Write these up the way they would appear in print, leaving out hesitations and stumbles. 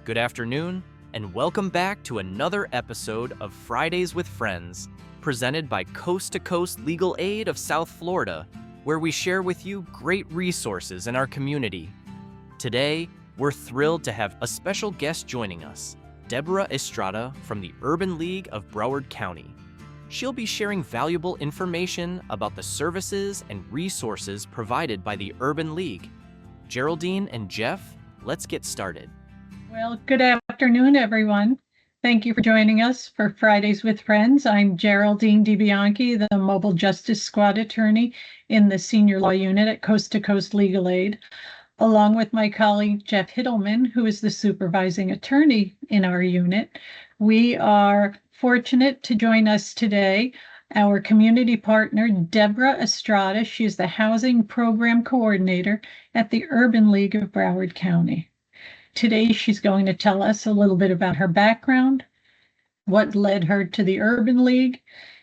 Good afternoon, and welcome back to another episode of Fridays with Friends, presented by Coast to Coast Legal Aid of South Florida, where we share with you great resources in our community. Today, we're thrilled to have a special guest joining us, Deborah Estrada from the Urban League of Broward County. She'll be sharing valuable information about the services and resources provided by the Urban League. Geraldine and Jeff, let's get started. Well, good afternoon, everyone. Thank you for joining us for Fridays with Friends. I'm Geraldine DiBianchi, the Mobile Justice Squad attorney in the Senior Law Unit at Coast to Coast Legal Aid, along with my colleague Jeff Hittleman, who is the supervising attorney in our unit. We are fortunate to join us today our community partner, Deborah Estrada. She is the Housing Program Coordinator at the Urban League of Broward County. Today, she's going to tell us a little bit about her background, what led her to the Urban League,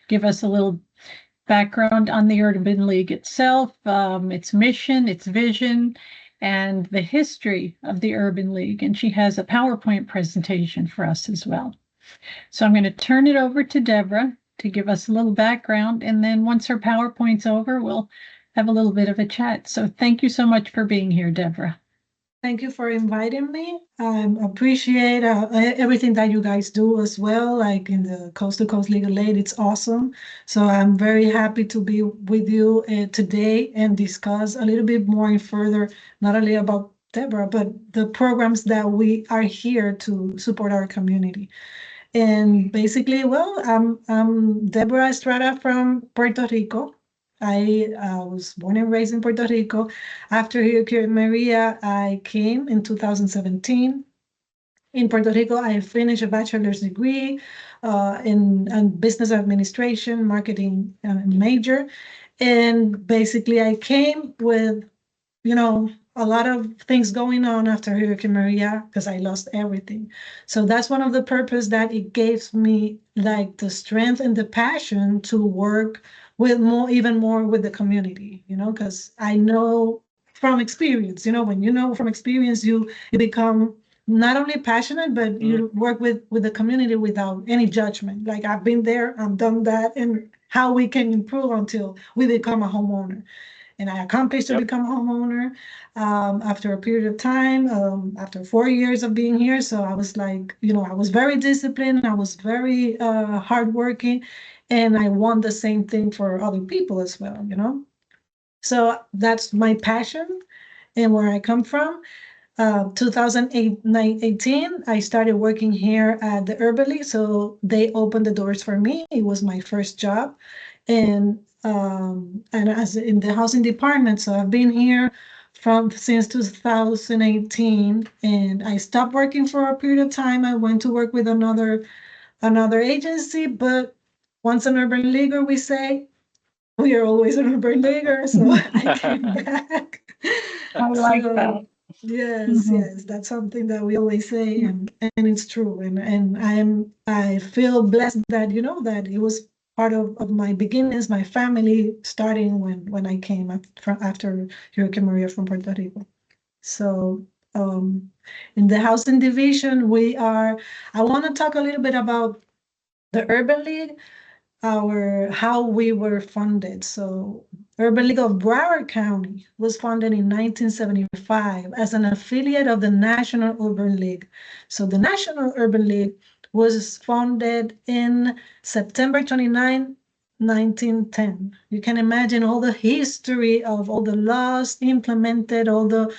give us a little background on the Urban League itself, its mission, its vision, and the history of the Urban League. And she has a PowerPoint presentation for us as well. So I'm going to turn it over to Deborah to give us a little background. And then once her PowerPoint's over, we'll have a little bit of a chat. So thank you so much for being here, Deborah. Thank you for inviting me. I appreciate everything that you guys do as well, like in the Coast to Coast Legal Aid. It's awesome. So I'm very happy to be with you today and discuss a little bit more further, not only about Deborah, but the programs that we are here to support our community. And basically, well, I'm Deborah Estrada from Puerto Rico. I was born and raised in Puerto Rico. After Hurricane Maria, I came in 2017. In Puerto Rico, I finished a bachelor's degree in business administration, marketing major. And basically, I came with, a lot of things going on after Hurricane Maria because I lost everything. So that's one of the purpose that it gives me, like, the strength and the passion to work with even more with the community, because I know from experience, when you know from experience, you become not only passionate, but you work with the community without any judgment. Like, I've been there, I've done that, and how we can improve until we become a homeowner. And I accomplished to become a homeowner after a period of time, after 4 years of being here. So I was like, I was very disciplined, I was very hardworking, and I want the same thing for other people as well, So that's my passion and where I come from. 2018, I started working here at the Urban League, so they opened the doors for me. It was my first job, and as in the housing department. So I've been here since 2018, and I stopped working for a period of time. I went to work with another agency, but once an urban leaguer, we say we are always an urban leaguer. So I came back. I like that. Yes, that's something that we always say, and it's true. And I feel blessed that that it was part of my beginnings, my family starting when I came after Hurricane Maria from Puerto Rico. So in the housing division, I want to talk a little bit about the Urban League, how we were funded. So Urban League of Broward County was founded in 1975 as an affiliate of the National Urban League. So the National Urban League was founded in September 29, 1910. You can imagine all the history of all the laws implemented, all the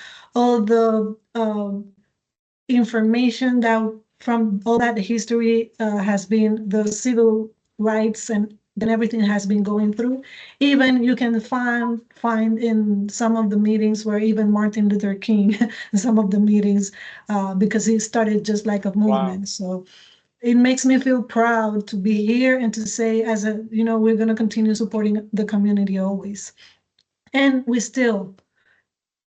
information that from all that history has been the civil rights and then everything has been going through. Even you can find in some of the meetings where even Martin Luther King, some of the meetings, because he started just like a movement. Wow. So it makes me feel proud to be here and to say, we're going to continue supporting the community always. And we're still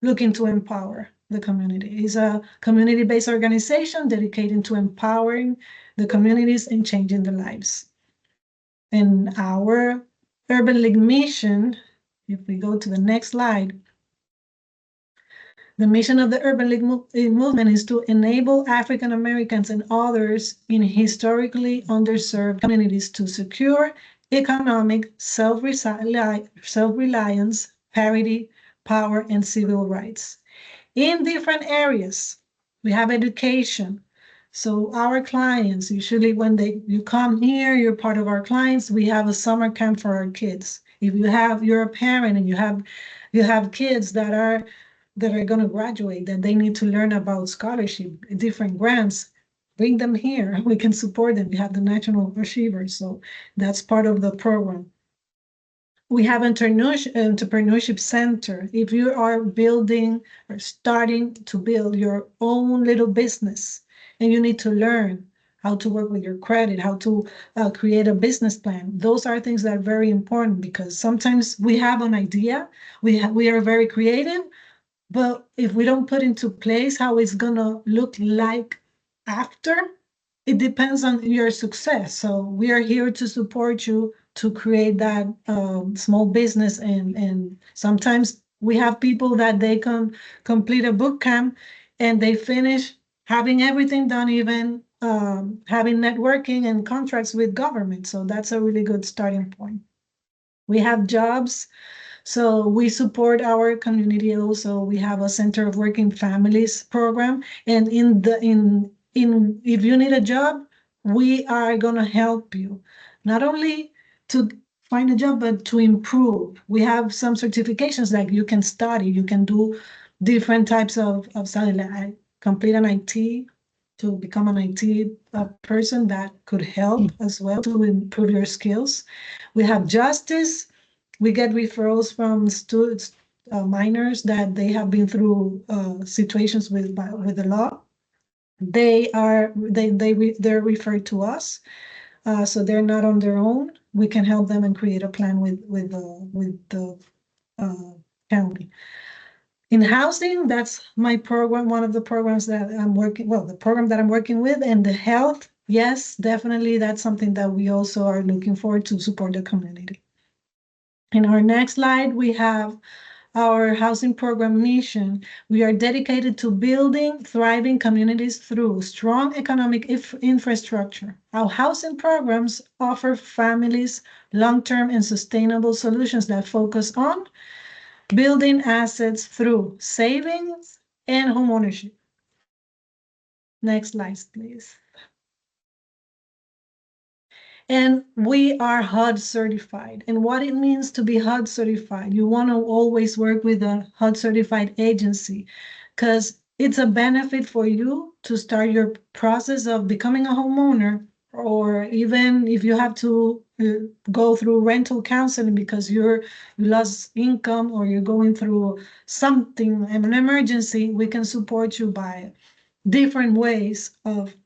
looking to empower the community. It's a community-based organization dedicated to empowering the communities and changing their lives. And our Urban League mission, if we go to the next slide, The mission of the Urban League movement is to enable African Americans and others in historically underserved communities to secure economic self-reliance, parity, power, and civil rights. In different areas, we have education. So our clients, usually when you come here, you're part of our clients. We have a summer camp for our kids. If you're a parent and you have kids that are going to graduate, that they need to learn about scholarship, different grants, bring them here. We can support them. We have the national achievers, so that's part of the program. We have entrepreneurship center. If you are building or starting to build your own little business and you need to learn how to work with your credit, how to create a business plan, those are things that are very important, because sometimes we have an idea, we are very creative, but if we don't put into place how it's gonna look like after, it depends on your success. So we are here to support you to create that small business. And sometimes we have people that they can complete a boot camp and they finish having everything done, even having networking and contracts with government. So that's a really good starting point. We have jobs. So we support our community also. We have a Center of Working Families program. And if you need a job, we are gonna help you. Not only to find a job, but to improve. We have some certifications that you can study. You can do different types of study. Like I complete an IT to become an IT person. That could help as well to improve your skills. We have justice. We get referrals from students, minors that they have been through situations with the law. They're referred to us, so they're not on their own. We can help them and create a plan with the county. In housing, that's my program, one of the programs that I'm working, well, the program that I'm working with. And the health, yes, definitely, that's something that we also are looking for to support the community. In our next slide, we have our housing program mission. We are dedicated to building thriving communities through strong economic infrastructure. Our housing programs offer families long-term and sustainable solutions that focus on building assets through savings and homeownership. Next slide, please. And we are HUD certified. And what it means to be HUD certified, you want to always work with a HUD certified agency, because it's a benefit for you to start your process of becoming a homeowner, or even if you have to go through rental counseling because you lost income or you're going through something, an emergency. We can support you by different ways of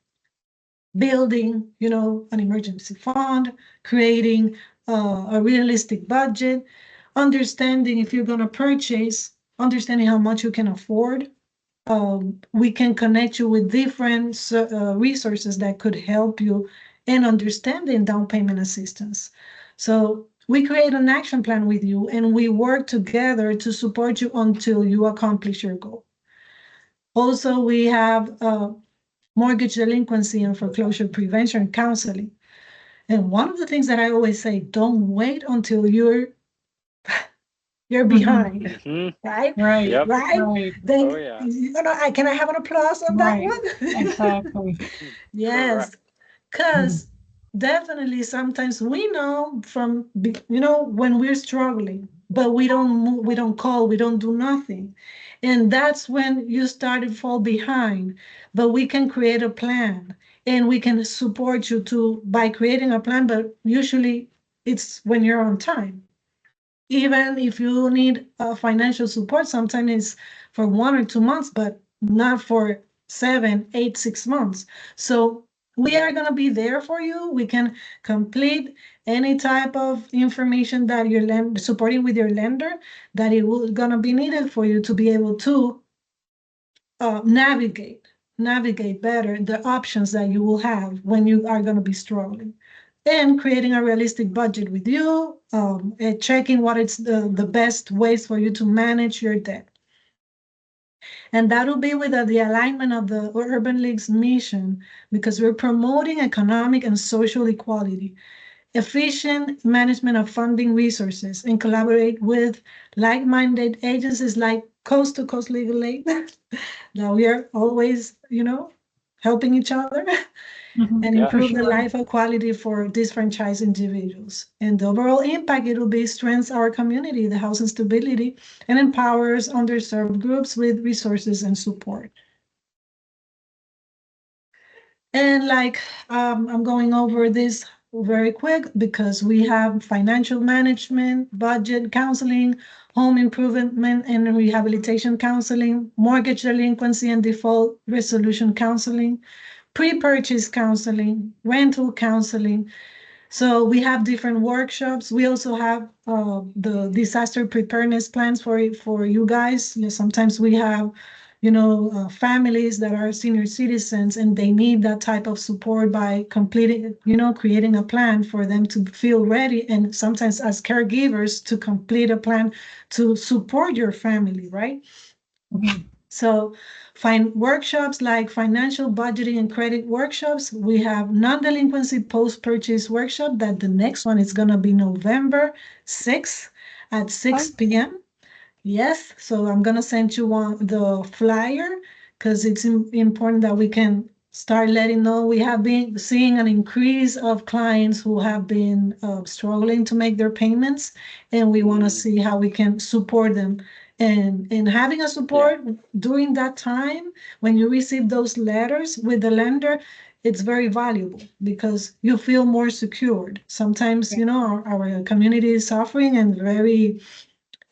building, an emergency fund, creating a realistic budget, understanding if you're going to purchase, understanding how much you can afford. We can connect you with different resources that could help you in understanding down payment assistance. So we create an action plan with you, and we work together to support you until you accomplish your goal. Also, we have mortgage delinquency and foreclosure prevention counseling. And one of the things that I always say, don't wait until you're behind, right? Right. Yep. Right. Then, Oh, yeah. can I have an applause on that Right. one? Exactly. Yes, because definitely sometimes we know from, when we're struggling, but we don't move, we don't call, we don't do nothing. And that's when you start to fall behind. But we can create a plan, and we can support you by creating a plan, but usually it's when you're on time. Even if you need financial support, sometimes it's for 1 or 2 months, but not for 7, 8, 6 months. So we are going to be there for you. We can complete any type of information that you're supporting with your lender, that it will going to be needed for you to be able to navigate better the options that you will have when you are going to be struggling. And creating a realistic budget with you, and checking what is the best ways for you to manage your debt. And that'll be with the alignment of the Urban League's mission, because we're promoting economic and social equality, efficient management of funding resources, and collaborate with like-minded agencies like Coast to Coast Legal Aid. Now we are always, helping each other and Yeah, for improve the sure. life of quality for disenfranchised individuals. And the overall impact, it will be strengthens our community, the housing stability, and empowers underserved groups with resources and support. And I'm going over this very quick because we have financial management, budget counseling, home improvement and rehabilitation counseling, mortgage delinquency and default resolution counseling, pre-purchase counseling, rental counseling. So we have different workshops. We also have the disaster preparedness plans for you guys. Sometimes we have, families that are senior citizens and they need that type of support by completing, creating a plan for them to feel ready. And sometimes as caregivers to complete a plan to support your family, right? So find workshops like financial budgeting and credit workshops. We have non-delinquency post-purchase workshop that the next one is going to be November 6th at 6 p.m. Yes, so I'm gonna send you the flyer because it's important that we can start letting know. We have been seeing an increase of clients who have been struggling to make their payments, and we want to see how we can support them. And having a support during that time when you receive those letters with the lender, it's very valuable because you feel more secured. Sometimes, our community is suffering and very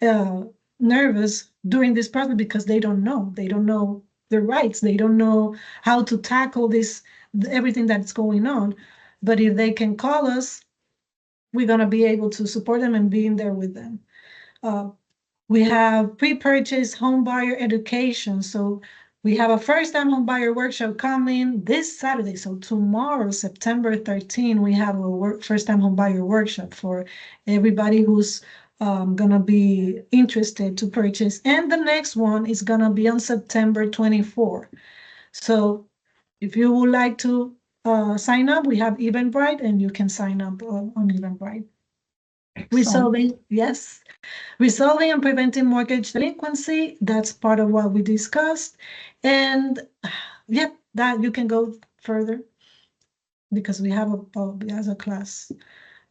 uh, nervous during this process because they don't know. They don't know their rights. They don't know how to tackle this, everything that's going on. But if they can call us, we're going to be able to support them and be in there with them. Uh, we have pre-purchase home buyer education. So we have a first-time home buyer workshop coming this Saturday. So tomorrow, September 13, we have a first-time home buyer workshop for everybody who's gonna be interested to purchase. And the next one is gonna be on September 24. So if you would like to sign up, we have Eventbrite, and you can sign up on Eventbrite. Resolving and preventing mortgage delinquency, that's part of what we discussed. And yep, that you can go further because we have as a class.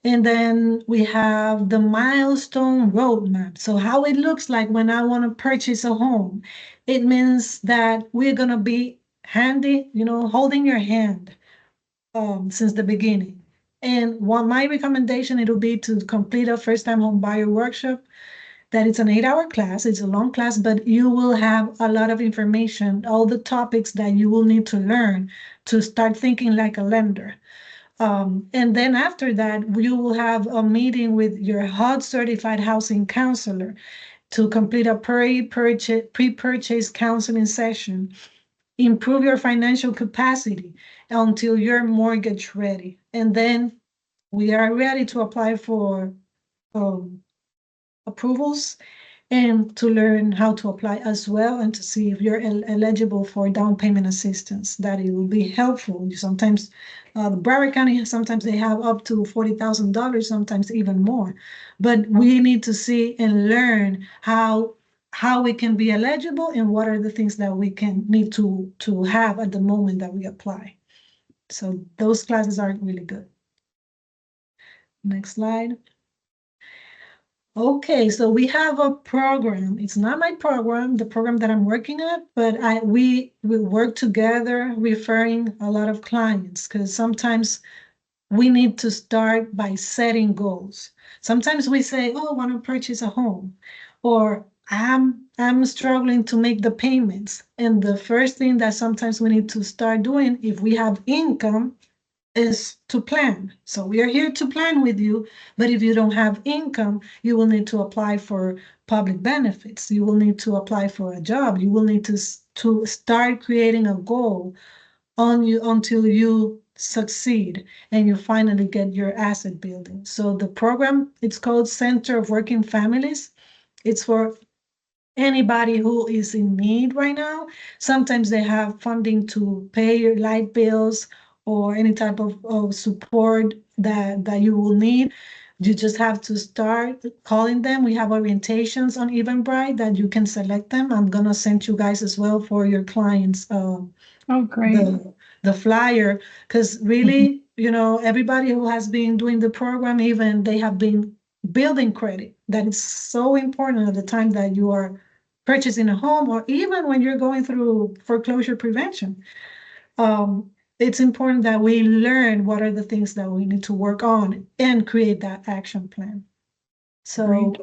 And then we have the milestone roadmap. So how it looks like when I want to purchase a home. It means that we're going to be handy, holding your hand since the beginning. And my recommendation, it'll be to complete a first-time home buyer workshop. That it's an 8-hour class. It's a long class, but you will have a lot of information, all the topics that you will need to learn to start thinking like a lender. And then after that, you will have a meeting with your HUD-certified housing counselor to complete a pre-purchase counseling session. Improve your financial capacity until you're mortgage ready. And then we are ready to apply for approvals and to learn how to apply as well and to see if you're eligible for down payment assistance, that it will be helpful. Sometimes Broward County, sometimes they have up to $40,000, sometimes even more. But we need to see and learn how we can be eligible and what are the things that we can need to have at the moment that we apply. So those classes are really good. Next slide. Okay, so we have a program. It's not my program, the program that I'm working at, but we work together referring a lot of clients because sometimes we need to start by setting goals. Sometimes we say, "Oh, I want to purchase a home," or I'm struggling to make the payments. And the first thing that sometimes we need to start doing, if we have income, is to plan. So we are here to plan with you, but if you don't have income, you will need to apply for public benefits. You will need to apply for a job. You will need to start creating a goal on you until you succeed and you finally get your asset building. So the program, it's called Center of Working Families. It's for anybody who is in need right now. Sometimes they have funding to pay your light bills or any type of support that you will need. You just have to start calling them. We have orientations on Eventbrite that you can select them. I'm gonna send you guys as well for your clients Oh, great. the flyer, because really, everybody who has been doing the program, even they have been building credit. That is so important at the time that you are purchasing a home, or even when you're going through foreclosure prevention. It's important that we learn what are the things that we need to work on and create that action plan. So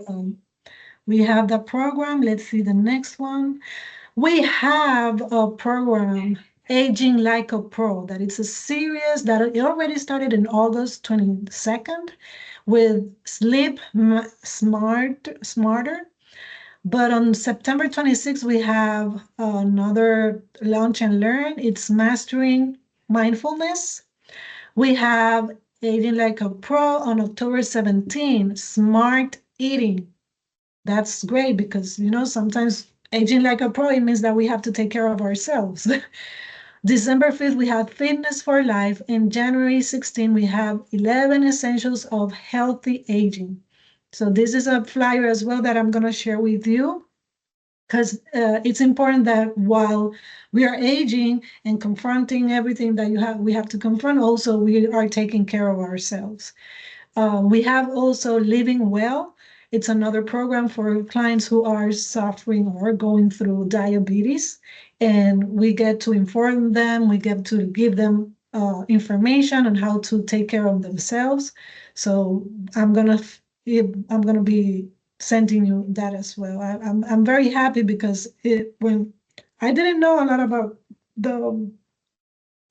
we have the program. Let's see the next one. We have a program, Aging Like a Pro, that it's a series that it already started in August 22nd with Sleep Smarter. But on September 26th, we have another launch and learn. It's Mastering Mindfulness. We have Aging Like a Pro on October 17th, Smart Eating. That's great because, sometimes aging like a pro, it means that we have to take care of ourselves. December 5th, we have Fitness for Life. And January 16th, we have 11 Essentials of Healthy Aging. So this is a flyer as well that I'm going to share with you, because it's important that while we are aging and confronting everything that we have to confront, also we are taking care of ourselves. We have also Living Well. It's another program for clients who are suffering or going through diabetes. And we get to inform them, we get to give them information on how to take care of themselves. So I'm gonna be sending you that as well. I'm very happy because when I didn't know a lot about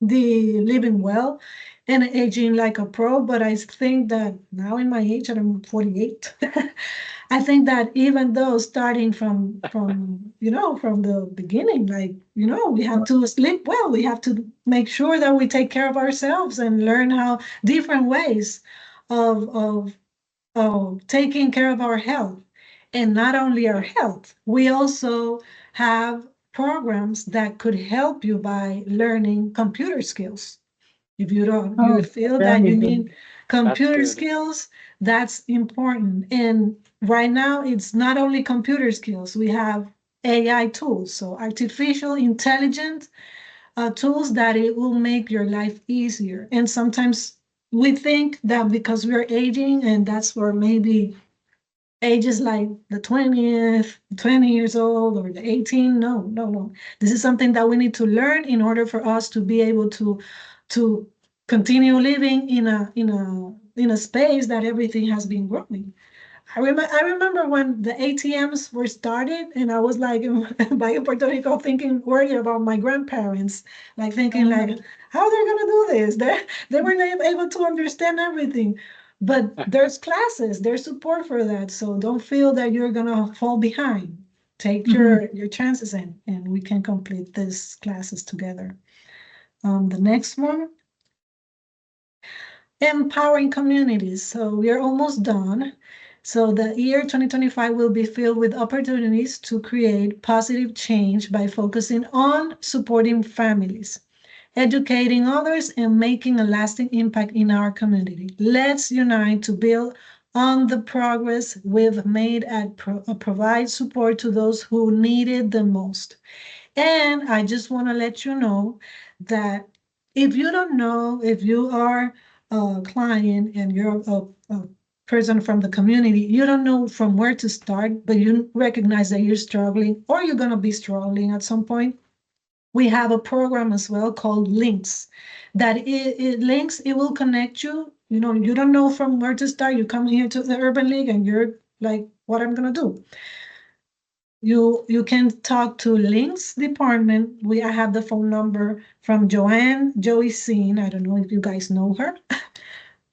the living well and aging like a pro, but I think that now in my age, and I'm 48, I think that even though starting from from the beginning, like we have to sleep well, we have to make sure that we take care of ourselves and learn how different ways of taking care of our health. And not only our health, we also have programs that could help you by learning computer skills. If you feel that you need computer skills, that's important. And right now, it's not only computer skills. We have AI tools, so artificial intelligence tools that it will make your life easier. And sometimes we think that because we're aging, and that's for maybe ages like the 20 years old or the 18. No, no, no. This is something that we need to learn in order for us to be able to continue living in a space that everything has been growing. I remember when the ATMs were started, and I was like back in Puerto Rico thinking, worried about my grandparents, like thinking like, how they're gonna do this? They weren't able to understand everything. But there's classes, there's support for that. So don't feel that you're gonna fall behind. Take your chances and we can complete these classes together. The next one, empowering communities. So we are almost done. So the year 2025 will be filled with opportunities to create positive change by focusing on supporting families, educating others, and making a lasting impact in our community. Let's unite to build on the progress we've made and provide support to those who need it the most. And I just want to let you know that if you don't know, if you are a client and you're a person from the community, you don't know from where to start, but you recognize that you're struggling or you're going to be struggling at some point, we have a program as well called Links. That it links, it will connect you. You don't know from where to start. You come here to the Urban League and you're like, what I'm going to do? You can talk to Links department. I have the phone number from Joey Scene. I don't know if you guys know her,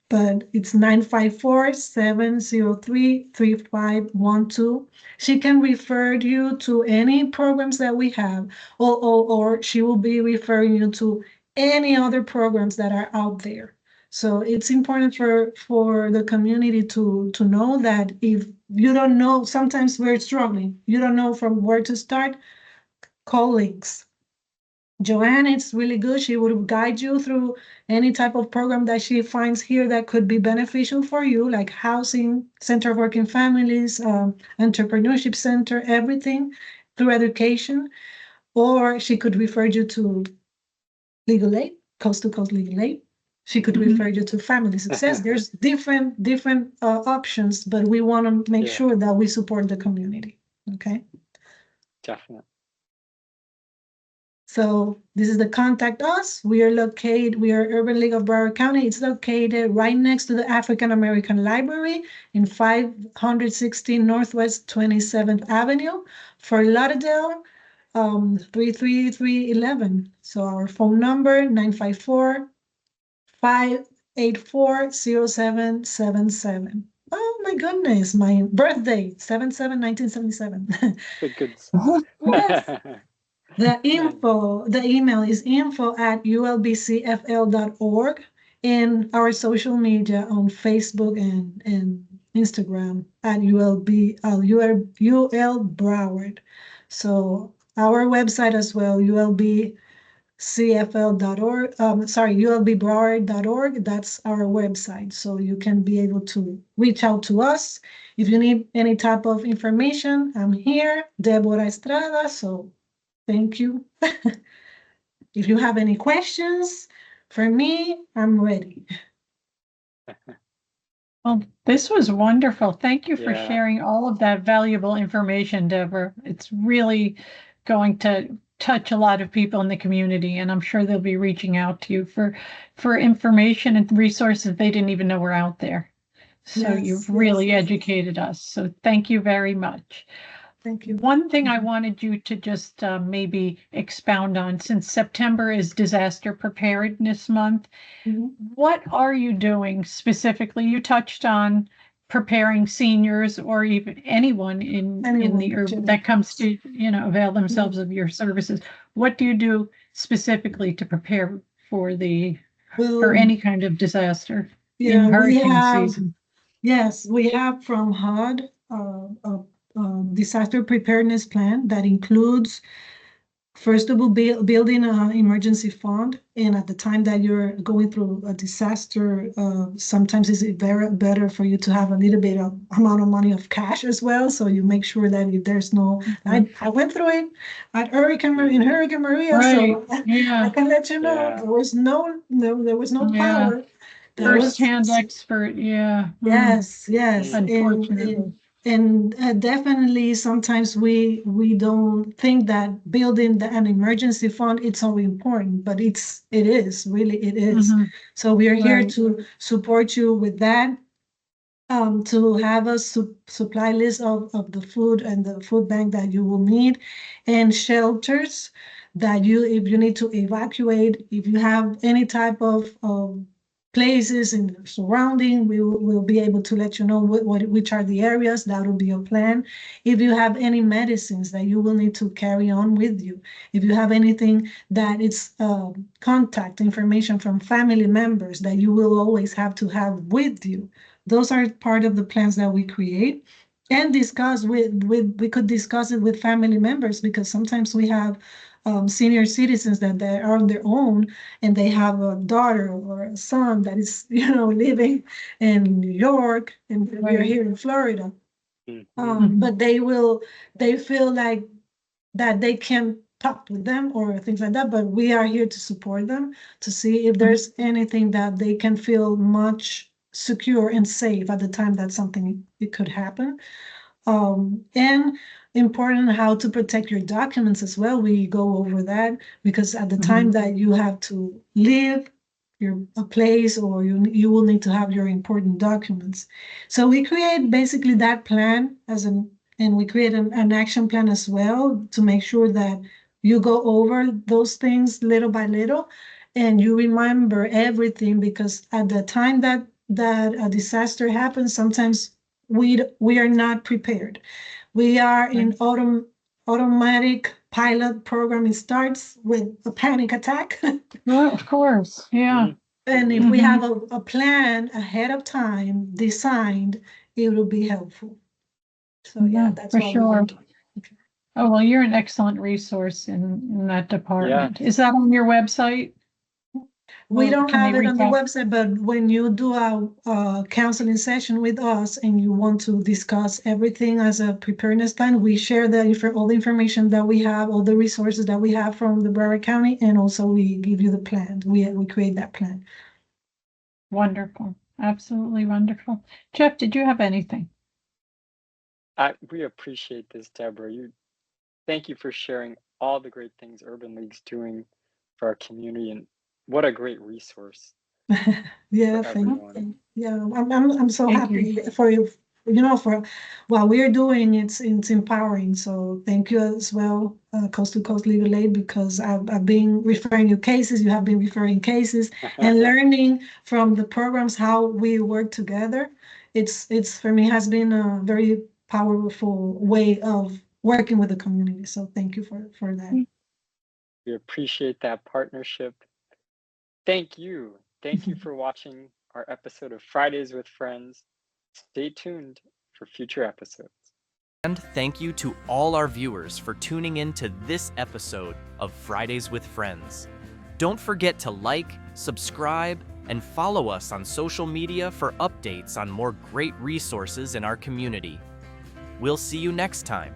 but it's 954-703-3512. She can refer you to any programs that we have, or she will be referring you to any other programs that are out there. So it's important for the community to know that if you don't know, sometimes we're struggling, you don't know from where to start, call links. Joanne is really good. She would guide you through any type of program that she finds here that could be beneficial for you, like housing, center of working families, entrepreneurship center, everything through education. Or she could refer you to legal aid, coast to coast legal aid. She could refer you to family success. There's different options, but we want to make sure that we support the community. Okay. Definitely. So this is the contact us. We are Urban League of Broward County. It's located right next to the African American Library in 516 Northwest 27th Avenue, Fort Lauderdale, 33311. So our phone number 954-584-0777. Oh my goodness, my birthday, 7/7/1977. Good. Yes. The email is info@ulbcfl.org, and our social media on Facebook and Instagram at UL Broward. So our website as well, ulbcfl.org, ulbbroward.org, that's our website. So you can be able to reach out to us. If you need any type of information, I'm here, Deborah Estrada, so thank you. If you have any questions for me, I'm ready. Well, this was wonderful. Thank you for sharing all of that valuable information, Deborah. It's really going to touch a lot of people in the community, and I'm sure they'll be reaching out to you for information and resources they didn't even know were out there. So you've really educated us. So thank you very much. Thank you. One thing I wanted you to just maybe expound on, since September is Disaster Preparedness Month, what are you doing specifically? You touched on preparing seniors or even anyone in the urban that comes to, avail themselves of your services. What do you do specifically to prepare for any kind of disaster in hurricane season? Yes, we have from HUD disaster preparedness plan that includes, first of all, building an emergency fund. And at the time that you're going through a disaster, sometimes it's better for you to have a little bit of amount of money of cash as well. So you make sure that if there's no, I went through it at Hurricane Maria, so I can let you know there was no power. First-hand expert, Yes. Unfortunately. And definitely sometimes we don't think that building an emergency fund it's so important, but it is. So we are here to support you with that, to have a supply list of the food and the food bank that you will need, and shelters that if you need to evacuate, if you have any type of places in the surrounding, we'll be able to let you know which are the areas. That will be your plan. If you have any medicines that you will need to carry on with you, if you have anything that is contact information from family members that you will always have to have with you, those are part of the plans that we create and discuss we could discuss it with family members, because sometimes we have senior citizens that they are on their own and they have a daughter or a son that is, living in New York and we're here in Florida. But they feel like that they can talk with them or things like that, but we are here to support them to see if there's anything that they can feel much secure and safe at the time that something it could happen. And important how to protect your documents as well. We go over that because at the time that you have to leave a place, or you will need to have your important documents. So we create basically that plan and we create an action plan as well to make sure that you go over those things little by little and you remember everything, because at the time that a disaster happens, sometimes we are not prepared. We are in automatic pilot program. It starts with a panic attack. Well, of course, And if Mhm. we have a plan ahead of time designed, it will be helpful. So yeah, Yeah, that's for what we sure. do. Oh, well, you're an excellent resource in that Yeah. department. Is that on your website? We Well, don't can they have it on reach the out? website, but when you do a counseling session with us and you want to discuss everything as a preparedness plan, we share all the information that we have, all the resources that we have from the Broward County, and also we give you the plan. We create that plan. Wonderful. Absolutely wonderful. Jeff, did you have anything? We appreciate this, Deborah. Thank you for sharing all the great things Urban League's doing for our community, and what a great resource Yeah, for thank everyone. you. Yeah, I'm so Thank you. happy for you. For what we're doing, it's empowering. So thank you as well, Coast to Coast Legal Aid, because I've been referring you cases. You have been referring cases and learning from the programs how we work together. It's for me has been a very powerful way of working with the community. So thank you for that. We appreciate that partnership. Thank you. Thank you for watching our episode of Fridays with Friends. Stay tuned for future episodes. And thank you to all our viewers for tuning in to this episode of Fridays with Friends. Don't forget to like, subscribe, and follow us on social media for updates on more great resources in our community. We'll see you next time.